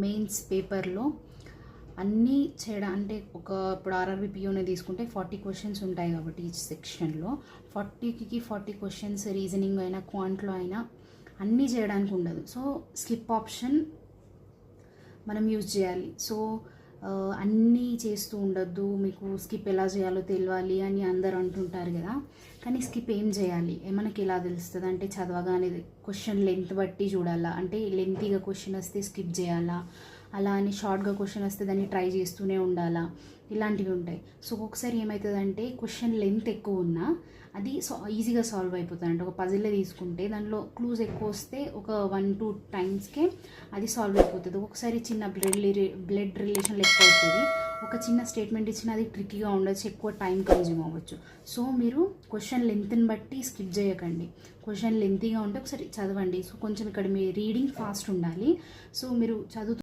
Mains పేపర్లో అన్నీ చేయడం అంటే ఇప్పుడు ఆర్ఆర్బీ పిఓనే తీసుకుంటే 40 క్వశ్చన్స్ ఉంటాయి కాబట్టి ఈచ్ సెక్షన్లో 40కి 40 క్వశ్చన్స్ రీజనింగ్ అయినా క్వాంట్లో అయినా అన్నీ చేయడానికి ఉండదు. సో స్కిప్ ఆప్షన్ మనం యూజ్ చేయాలి. సో అన్నీ చేస్తూ ఉండొద్దు, మీకు స్కిప్ ఎలా చేయాలో తెలియాలి అని అందరు అంటుంటారు కదా. కానీ స్కిప్ ఏం చేయాలి మనకి ఎలా తెలుస్తుంది అంటే చదవగానే క్వశ్చన్ లెంత్ బట్టి చూడాలా, అంటే లెంతీగా క్వశ్చన్ వస్తే స్కిప్ చేయాలా, అలా అని షార్ట్గా క్వశ్చన్ వస్తే దాన్ని ట్రై చేస్తూనే ఉండాలా, ఇలాంటివి ఉంటాయి. సో ఒక్కొక్కసారి ఏమవుతుందంటే క్వశ్చన్ లెంత్ ఎక్కువ ఉన్నా అది ఈజీగా సాల్వ్ అయిపోతుంది. అంటే ఒక పజిల్లో తీసుకుంటే దానిలో క్లూజ్ ఎక్కువ వస్తే ఒక 1-2 టైమ్స్కే అది సాల్వ్ అయిపోతుంది. ఒకసారి చిన్న బ్లడ్ రిలేషన్ ఎక్కువ అవుతుంది, ఒక చిన్న స్టేట్మెంట్ ఇచ్చిన అది ట్రిక్కీగా ఉండొచ్చు, ఎక్కువ టైం కన్జ్యూమ్ అవ్వచ్చు. సో మీరు క్వశ్చన్ లెంత్ని బట్టి స్కిప్ చేయకండి. క్వశ్చన్ లెంతీగా ఉంటే ఒకసారి చదవండి. సో కొంచెం ఇక్కడ మీ రీడింగ్ ఫాస్ట్ ఉండాలి. సో మీరు చదువుతూ